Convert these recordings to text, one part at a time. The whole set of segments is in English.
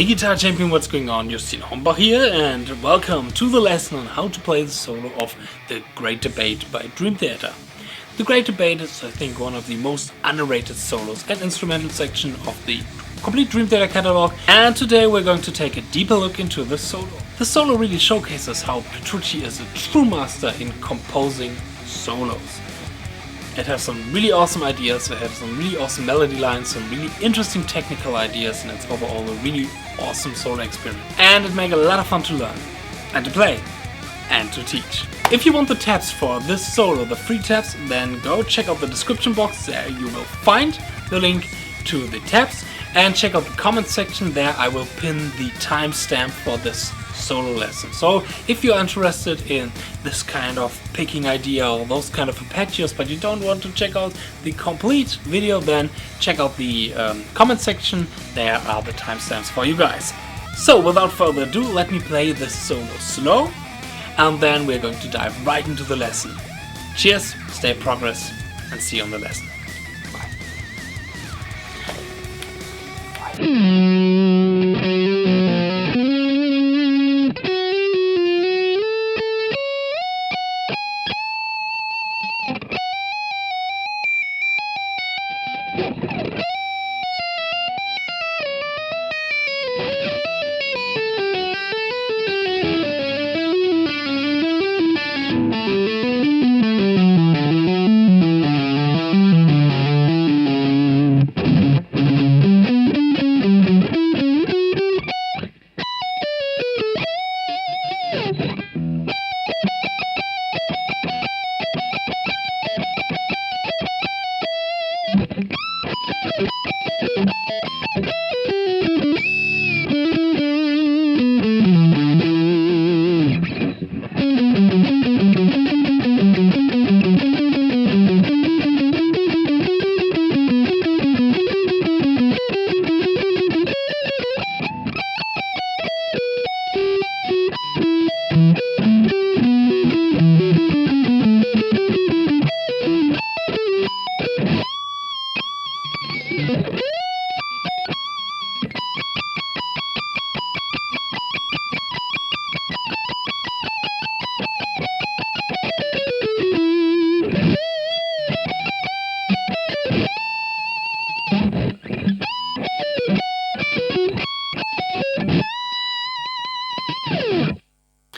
Hey Guitar Champion, what's going on? Justin Hombach here, and welcome to the lesson on how to play the solo of The Great Debate by Dream Theater. The Great Debate is, I think, one of the most underrated solos and instrumental section of the complete Dream Theater catalog, and today we're going to take a deeper look into this solo. The solo really showcases how Petrucci is a true master in composing solos. It has some really awesome ideas, it has some really awesome melody lines, some really interesting technical ideas, and it's overall a really awesome solo experience. And it makes a lot of fun to learn, and to play, and to teach. If you want the tabs for this solo, the free tabs, then go check out the description box. There you will find the link to the tabs, and check out the comment section. There I will pin the timestamp for this solo lesson. So if you're interested in this kind of picking idea or those kind of arpeggios, but you don't want to check out the complete video, then check out the comment section. There are the timestamps for you guys. So without further ado, let me play this solo slow, and then we're going to dive right into the lesson. Cheers, stay progress, and see you on the lesson.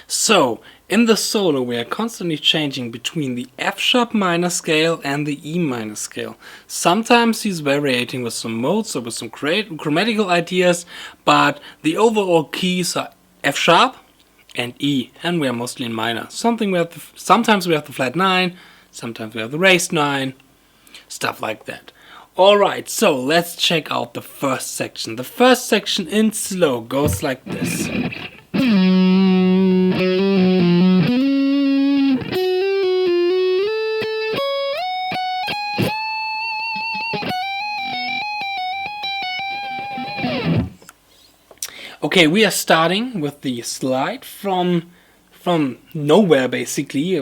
So, in the solo we are constantly changing between the F sharp minor scale and the E minor scale. Sometimes he's variating with some modes or with some chromatical ideas, but the overall keys are F sharp and E, and we are mostly in minor. Sometimes we have the flat 9, sometimes we have the raised 9, stuff like that. Alright, so let's check out the first section. The first section in slow goes like this. Okay, we are starting with the slide from nowhere, basically.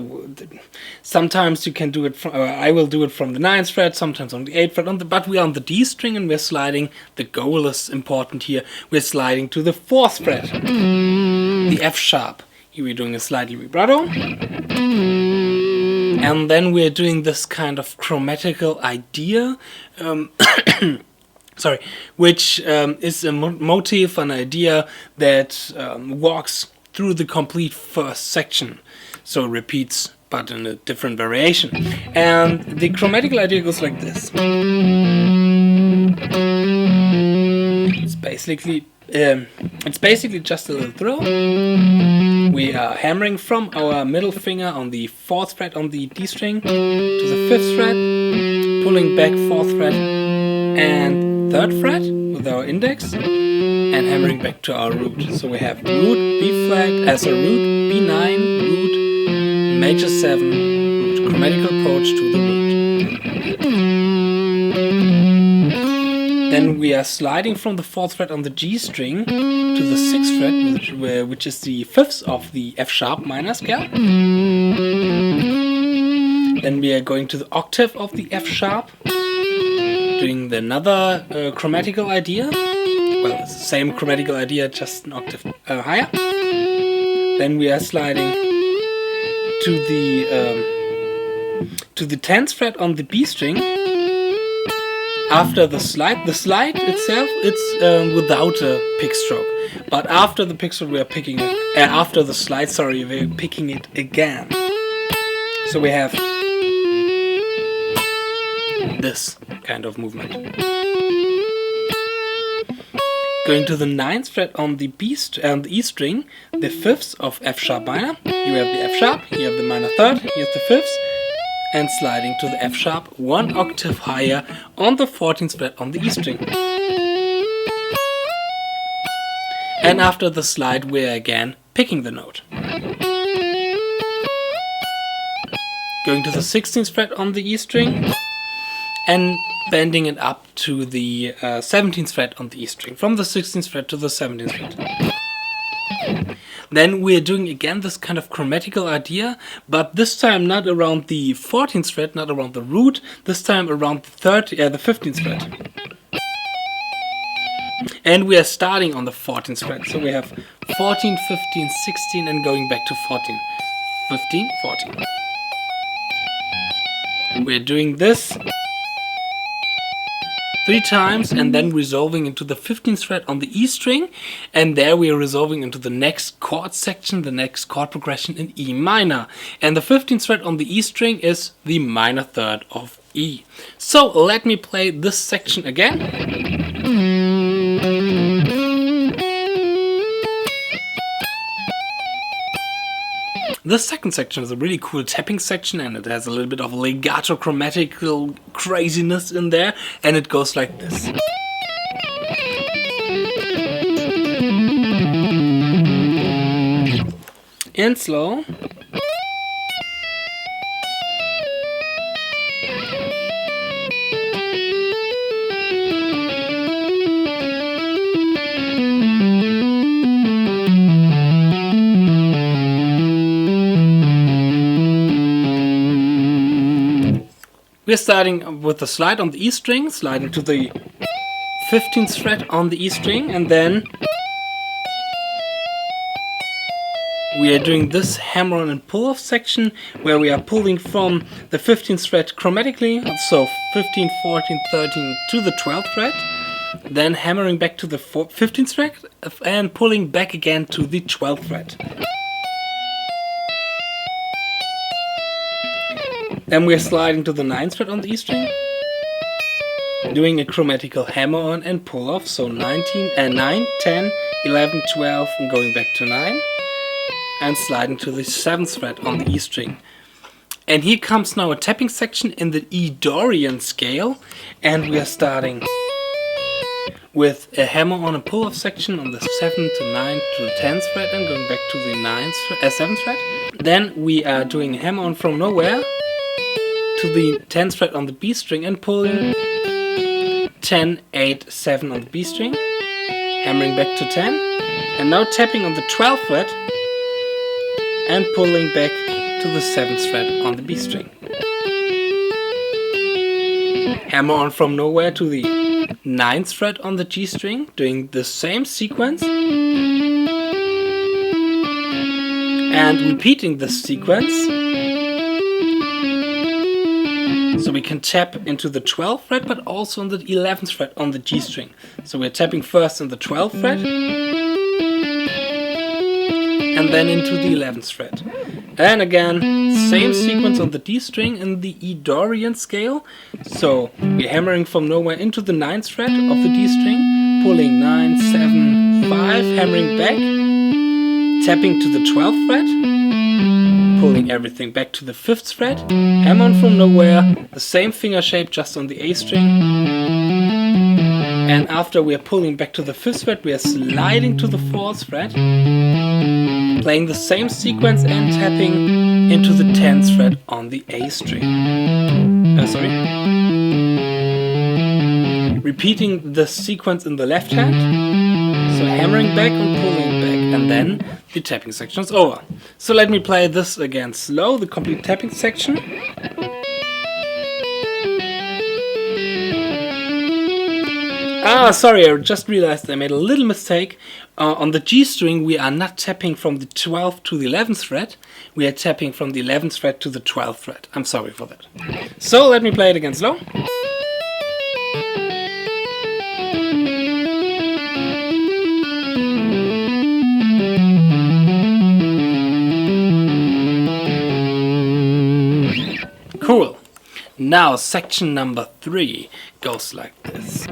Sometimes you can do it from, I will do it from the 9th fret, sometimes on the 8th fret, but we are on the D string and we're sliding. The goal is important here. We're sliding to the 4th fret, the F sharp. Here we're doing a slightly vibrato, and then we're doing this kind of chromatical idea. Which is a motif, an idea that walks through the complete first section. So it repeats, but in a different variation. And the chromatical idea goes like this. It's basically just a little throw. We are hammering from our middle finger on the 4th fret on the D string to the 5th fret, pulling back 4th fret and 3rd fret with our index, and hammering back to our root. So we have root, B flat as a root, B9, root, major 7, root, chromatical approach to the root. Then we are sliding from the 4th fret on the G string to the 6th fret, which is the 5th of the F sharp minor scale. Then we are going to the octave of the F sharp, doing another chromatical idea, well, it's the same chromatical idea, just an octave higher. Then we are sliding to the 10th fret on the B string. After the slide itself, it's without a pick stroke. But after the pick stroke, we are picking it. After the slide, sorry, we're picking it again. So we have this kind of movement. Going to the 9th fret on the the E string, the 5th of F sharp minor. You have the F sharp, you have the minor third, here's the 5th, and sliding to the F sharp 1 octave higher on the 14th fret on the E string. And after the slide, we're again picking the note. Going to the 16th fret on the E string and bending it up to the 17th fret on the E string, from the 16th fret to the 17th fret. Then we're doing again this kind of chromatical idea, but this time not around the 14th fret, not around the root, this time around the 15th fret. And we are starting on the 14th fret, so we have 14, 15, 16 and going back to 14. 15, 14. We're doing this 3 times and then resolving into the 15th fret on the E string, and there we are resolving into the next chord section, the next chord progression in E minor. And the 15th fret on the E string is the minor third of E. So let me play this section again. This second section is a really cool tapping section, and it has a little bit of legato chromatical craziness in there, and it goes like this. And slow. We're starting with the slide on the E string, sliding to the 15th fret on the E string, and then we are doing this hammer-on and pull-off section where we are pulling from the 15th fret chromatically, so 15, 14, 13 to the 12th fret, then hammering back to the 15th fret and pulling back again to the 12th fret. Then we're sliding to the 9th fret on the E string, doing a chromatical hammer-on and pull-off, so 9, 10, 11, 12 and going back to 9, and sliding to the 7th fret on the E string. And here comes now a tapping section in the E Dorian scale, and we are starting with a hammer-on and pull-off section on the 7th to 9th to the 10th fret and going back to the 7th fret. Then we are doing a hammer-on from nowhere to the 10th fret on the B string and pulling 10, 8, 7 on the B string, hammering back to 10, and now tapping on the 12th fret and pulling back to the 7th fret on the B string. Hammer on from nowhere to the 9th fret on the G string, doing the same sequence and repeating this sequence. So we can tap into the 12th fret, but also on the 11th fret on the G string. So we're tapping first on the 12th fret, and then into the 11th fret. And again, same sequence on the D string in the E Dorian scale. So we're hammering from nowhere into the 9th fret of the D string, pulling 9, 7, 5, hammering back, tapping to the 12th fret, pulling everything back to the 5th fret, hammer on from nowhere, the same finger shape just on the A string, and after we are pulling back to the 5th fret, we are sliding to the 4th fret, playing the same sequence and tapping into the 10th fret on the A string. Repeating the sequence in the left hand, so hammering back and pulling back, and then the tapping section is over. So let me play this again slow, the complete tapping section. Sorry, I just realized I made a little mistake. On the G string, we are not tapping from the 12th to the 11th fret. We are tapping from the 11th fret to the 12th fret. I'm sorry for that. So let me play it again slow. Cool. Now section number 3 goes like this.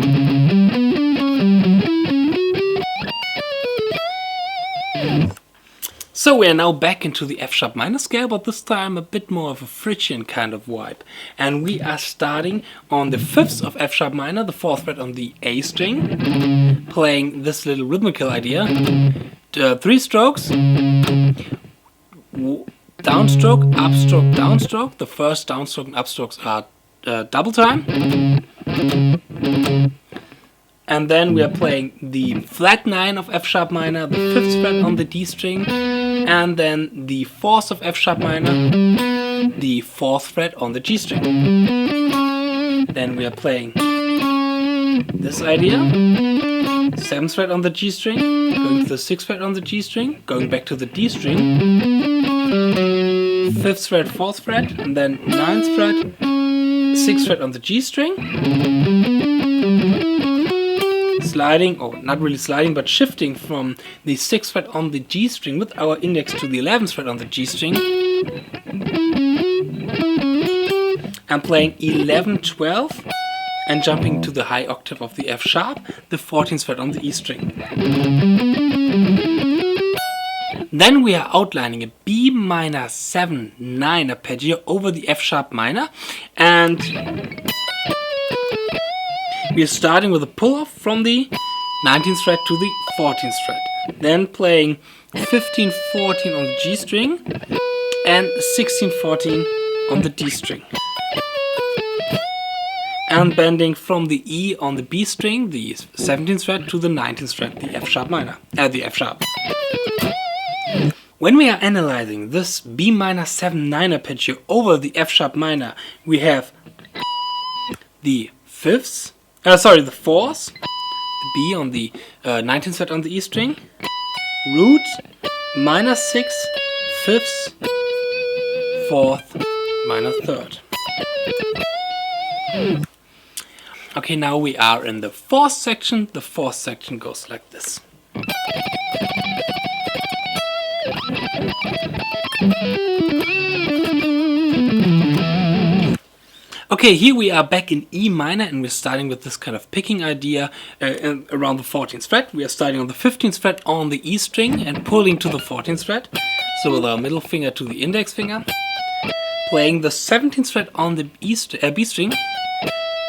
So we are now back into the F sharp minor scale, but this time a bit more of a Phrygian kind of vibe. And we are starting on the 5th of F sharp minor, the 4th fret on the A string, playing this little rhythmical idea. 3 strokes, downstroke, upstroke, downstroke. The first downstroke and upstrokes are double time. And then we are playing the flat 9 of F sharp minor, the 5th fret on the D string, and then the 4th of F sharp minor, the 4th fret on the G string. Then we are playing this idea, 7th fret on the G string, going to the 6th fret on the G string, going back to the D string, 5th fret, 4th fret, and then 9th fret, 6th fret on the G string. Sliding, or not really sliding, but shifting from the 6th fret on the G string with our index to the 11th fret on the G string, and playing 11, 12, and jumping to the high octave of the F sharp, the 14th fret on the E string. Then we are outlining a B minor 7, 9 arpeggio over the F sharp minor, and we are starting with a pull-off from the 19th fret to the 14th fret. Then playing 15, 14 on the G string and 16, 14 on the D string. And bending from the E on the B string, the 17th fret, to the 19th fret, the F sharp minor, the F sharp. When we are analyzing this B minor 7, 9 arpeggio over the F sharp minor, we have the 5th, the 4th, the B on the 19th fret on the E string, root, minor 6, 5th, 4th, minor 3rd. Okay, now we are in the 4th section. The 4th section goes like this. Okay, here we are back in E minor, and we're starting with this kind of picking idea around the 14th fret. We are starting on the 15th fret on the E string and pulling to the 14th fret. So with our middle finger to the index finger, playing the 17th fret on the B string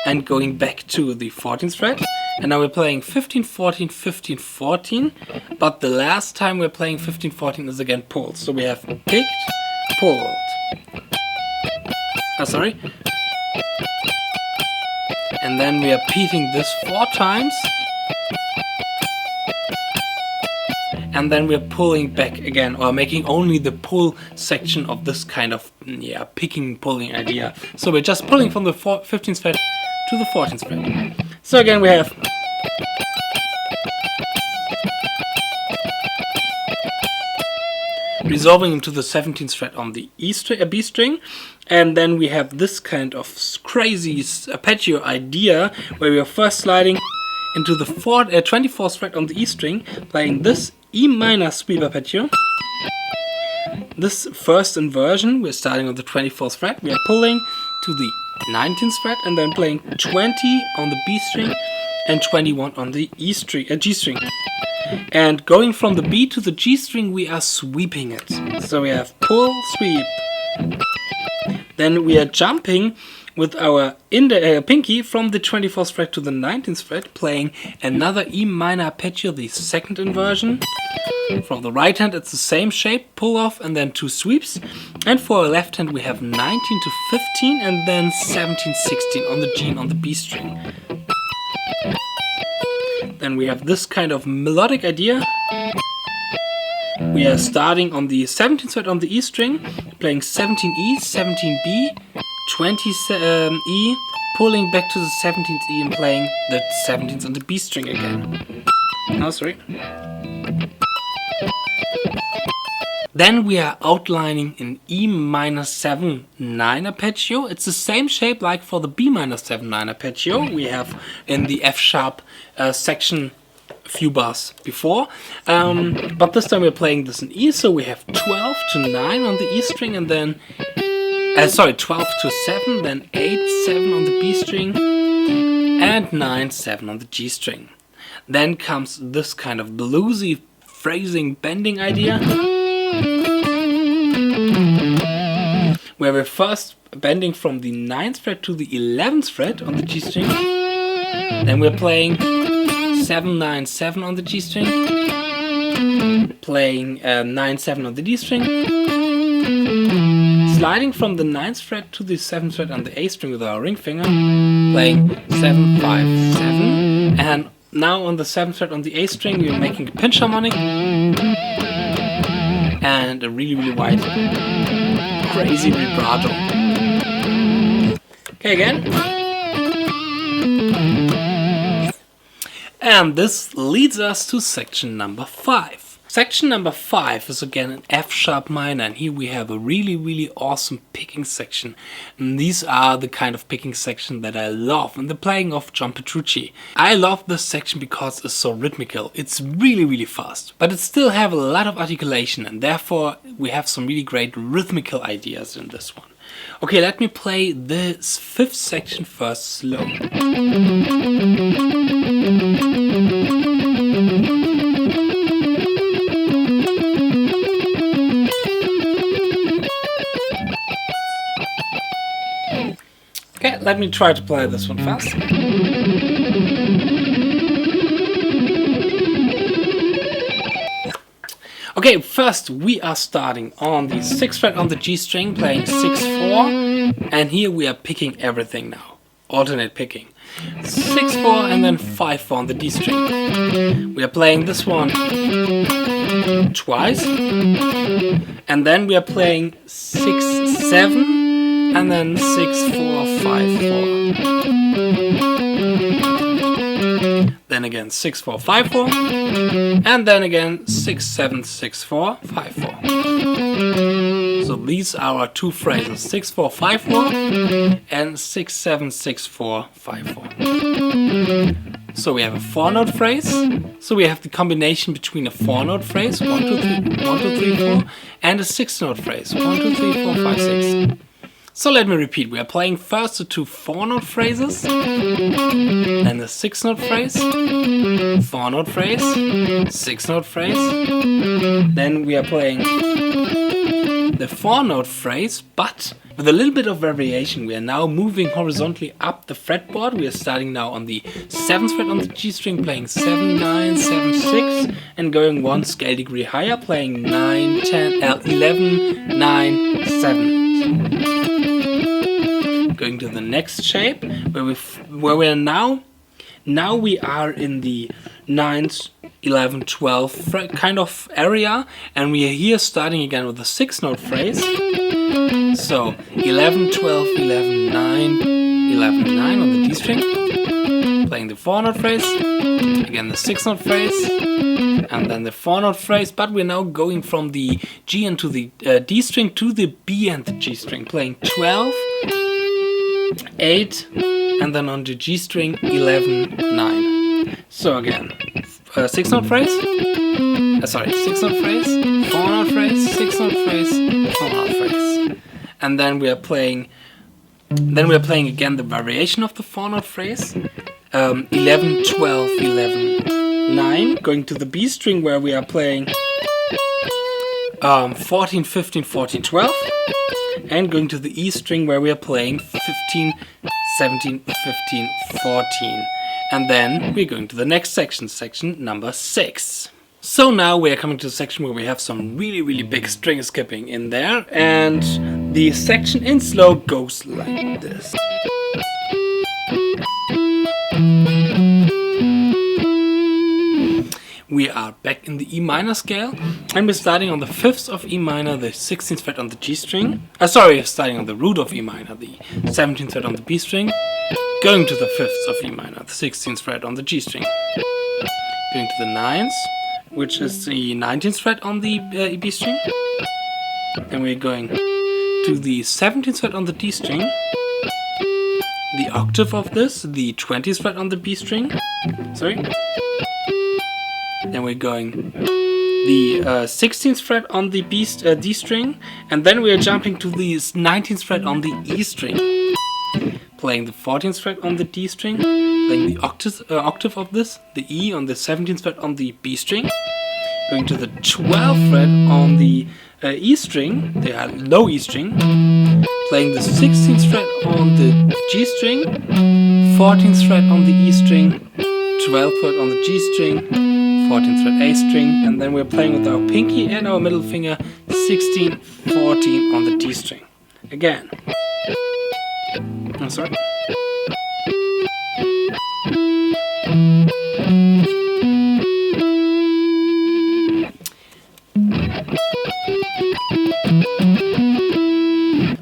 and going back to the 14th fret. And now we're playing 15, 14, 15, 14, but the last time we're playing 15, 14 is again pulled. So we have picked, pulled. And then we are repeating this 4 times. And then we're pulling back again, or making only the pull section of this kind of picking, pulling idea. So we're just pulling from the 15th fret to the 14th fret. So again we have resolving into the 17th fret on the B string, and then we have this kind of crazy arpeggio idea where we are first sliding into the 24th fret on the E string, playing this E minor sweep arpeggio. This first inversion, we're starting on the 24th fret, we are pulling to the 19th fret and then playing 20 on the B string and 21 on the G string. And going from the B to the G string, we are sweeping it. So we have pull, sweep. Then we are jumping with our pinky from the 24th fret to the 19th fret, playing another E minor arpeggio, the second inversion. From the right hand, it's the same shape, pull off and then 2 sweeps. And for our left hand, we have 19 to 15 and then 17, 16 on the G and on the B string. Then we have this kind of melodic idea. We are starting on the 17th fret on the E string, playing 17 E, 17 B, 20 E, pulling back to the 17th E and playing the 17th on the B string again. Oh, sorry. Then we are outlining an E minor 7 9 arpeggio. It's the same shape like for the B minor 7 9 arpeggio we have in the F sharp section a few bars before. But this time we're playing this in E, so we have 12 to 9 on the E string, and then 12 to 7, then 8 7 on the B string, and 9 7 on the G string. Then comes this kind of bluesy phrasing bending idea, where we're first bending from the 9th fret to the 11th fret on the G string. Then we're playing 7 9 7 on the G string, playing 9 7 on the D string, sliding from the 9th fret to the 7th fret on the A string with our ring finger, playing 7 5 7, and now on the 7th fret on the A string we're making a pinch harmonic and a really wide crazy vibrato. Okay, again. And this leads us to section number 5. Section number 5 is again an F sharp minor, and here we have a really awesome picking section. And these are the kind of picking section that I love in the playing of John Petrucci. I love this section because it's so rhythmical. It's really fast, but it still have a lot of articulation, and therefore we have some really great rhythmical ideas in this one. Okay, let me play this 5th section first slow. Okay, let me try to play this one fast. Okay, first we are starting on the 6th fret on the G string, playing 6 4, and here we are picking everything now. Alternate picking. 6 4 and then 5 4 on the D string. We are playing this one twice, and then we are playing 6 7. And then 6 4 5 4. Then again 6 4 5 4. And then again 6 7 6 4 5 4. So these are our two phrases: 6 4 5 4 and 6 7 6 4 5 4. So we have a 4-note phrase. So we have the combination between a 4-note phrase 1 2 3 4 and a 6-note phrase 1 2 3 4 5 6. So let me repeat, we are playing first the two 4-note phrases, then the 6-note phrase, 4-note phrase, 6-note phrase, then we are playing the 4-note phrase, but with a little bit of variation. We are now moving horizontally up the fretboard. We are starting now on the 7th fret on the G string, playing 7 9 7 6, and going 1 scale degree higher, playing 9 10 11 9 7. Going to the next shape, where we are now we are in the 9th, 11, 12 kind of area, and we are here starting again with the 6-note phrase. So 11, 12, 11, 9, 11, 9 on the D string, playing the 4-note phrase, again the 6-note phrase, and then the 4-note phrase, but we're now going from the G into the D string to the B and the G string, playing 12, 8, and then on the G string 11, 9. So again, 6-note phrase, 6-note phrase, 4-note phrase, 6-note phrase, 4-note phrase, and then we are playing again the variation of the 4-note phrase, 11, 12, 11, 9, going to the B string where we are playing 14, 15, 14, 12. And going to the E string where we are playing 15, 17, 15, 14. And then we're going to the next section, section number 6. So now we are coming to the section where we have some really big string skipping in there. And the section in slow goes like this. We are back in the E minor scale, and we're starting on the 5th of E minor, the 16th fret on the G string. Starting on the root of E minor, the 17th fret on the B string, going to the 5th of E minor, the 16th fret on the G string, going to the 9th, which is the 19th fret on the B string, then we're going to the 17th fret on the D string, the octave of this, the 20th fret on the B string, then we're going the 16th fret on the D string, and then we are jumping to the 19th fret on the E string, playing the 14th fret on the D string, playing the octave of this, the E on the 17th fret on the B string, going to the 12th fret on the E string, the low E string, playing the 16th fret on the G string, 14th fret on the E string, 12th fret on the G string, 14th fret A string, and then we're playing with our pinky and our middle finger 16, 14 on the D string. Again. I'm sorry.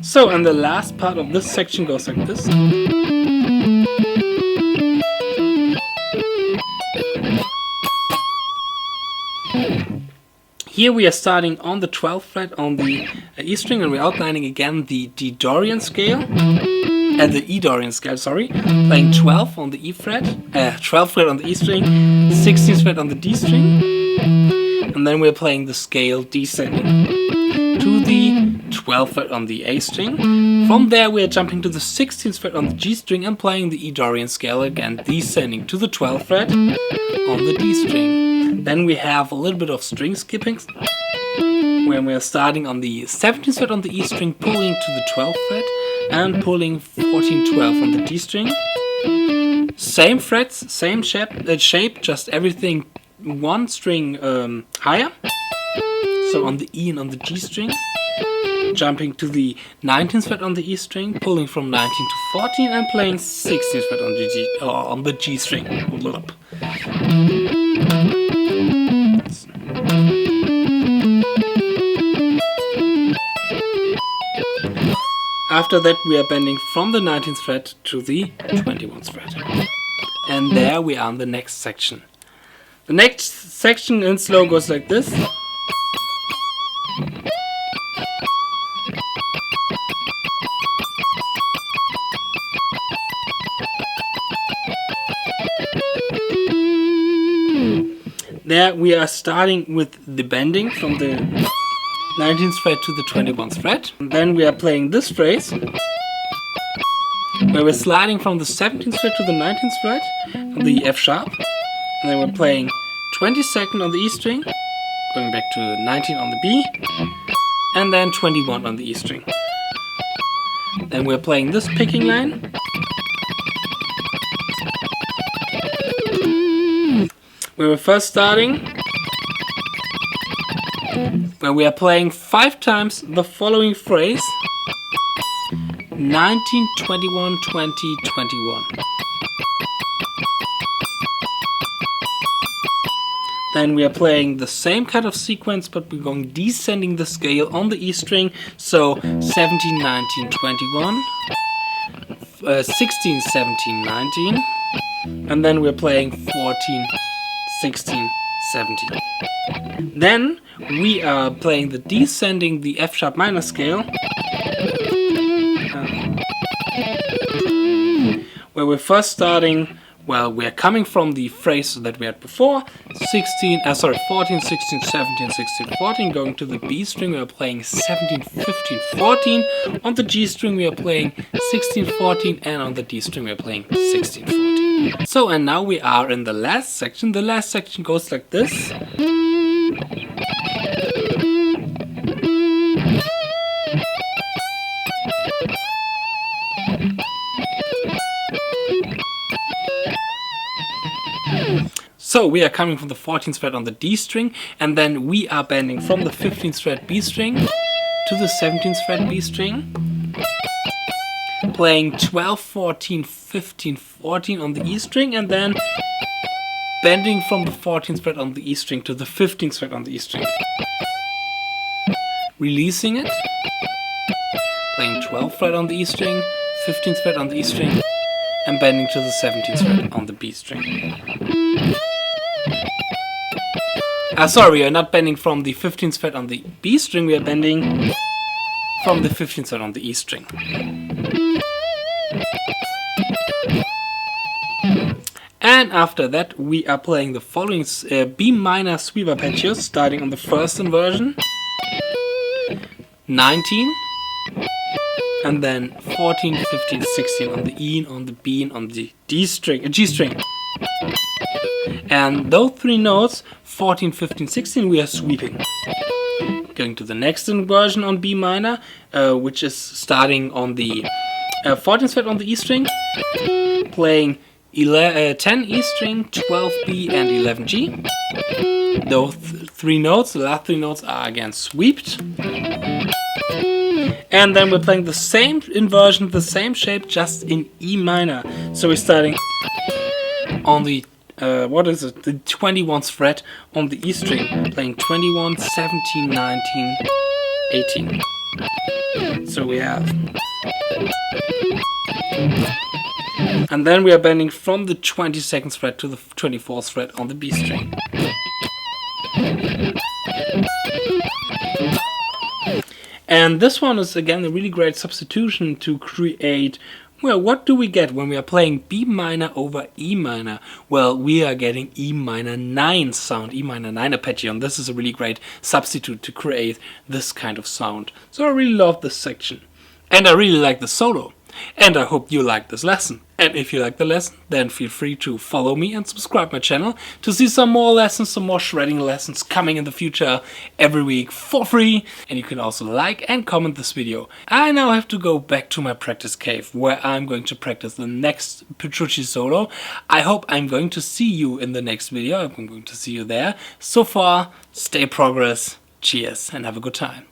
So, and the last part of this section goes like this. Here we are starting on the 12th fret on the E string, and we're outlining again the D Dorian scale, the E Dorian scale, sorry, playing 12 on the E fret, 12th fret on the E string, 16th fret on the D string, and then we're playing the scale descending to the 12th fret on the A string. From there we are jumping to the 16th fret on the G string and playing the E Dorian scale again, descending to the 12th fret on the D string. Then we have a little bit of string skipping, where we are starting on the 17th fret on the E string, pulling to the 12th fret, and pulling 14, 12 on the D string. Same frets, same shape, just everything one string higher. So on the E and on the G string, jumping to the 19th fret on the E string, pulling from 19 to 14, and playing 16th fret on the G string. After that we are bending from the 19th fret to the 21st fret. And there we are on the next section. The next section in slow goes like this. There we are starting with the bending from the 19th fret to the 21st fret. And then we are playing this phrase, where we're sliding from the 17th fret to the 19th fret on the F sharp. And then we're playing 22nd on the E string, going back to 19 on the B, and then 21 on the E string. Then we're playing this picking line, where we're first starting, where we are playing 5 times the following phrase: 19, 21, 20, 21. Then we are playing the same kind of sequence, but we're going descending the scale on the E string. So 17, 19, 21, 16, 17, 19, and then we're playing 14, 16, 17. Then we are playing the descending the F sharp minor scale, where we're first starting, well, we're coming from the phrase that we had before, 14, 16, 17, 16, 14, going to the B string, we are playing 17, 15, 14, on the G string we are playing 16, 14, and on the D string we are playing 16, 14. So, and now we are in the last section. The last section goes like this. So we are coming from the 14th fret on the D string, and then we are bending from the 15th fret B string to the 17th fret B string, playing 12, 14, 15, 14 on the E string, and then bending from the 14th fret on the E string to the 15th fret on the E string, releasing it, playing 12th fret on the E string, 15th fret on the E string, and bending to the 17th fret on the B string. Sorry, we are not bending from the 15th fret on the B string, we are bending from the 15th fret on the E string. And after that we are playing the following B minor sweep arpeggios, starting on the first inversion, 19, and then 14, 15, 16 on the E, on the B, and on the G string. And those three notes, 14, 15, 16, we are sweeping. Going to the next inversion on B minor, which is starting on the 14th fret on the E string, playing 10 E string, 12 B, and 11 G. Those three notes, the last three notes, are again swept. And then we're playing the same inversion, the same shape, just in E minor. So we're starting on the the 21st fret on the E string, playing 21, 17, 19, 18. So we have, and then we are bending from the 22nd fret to the 24th fret on the B string. And this one is again a really great substitution to create, well, what do we get when we are playing B minor over E minor? Well, we are getting E minor 9 sound, E minor 9 arpeggio, and this is a really great substitute to create this kind of sound. So I really love this section. And I really like the solo. And I hope you like this lesson. And if you like the lesson, then feel free to follow me and subscribe my channel to see some more lessons, some more shredding lessons coming in the future every week for free. And you can also like and comment this video. I now have to go back to my practice cave where I'm going to practice the next Petrucci solo. I hope I'm going to see you in the next video. I'm going to see you there. So far, stay progress, cheers, and have a good time.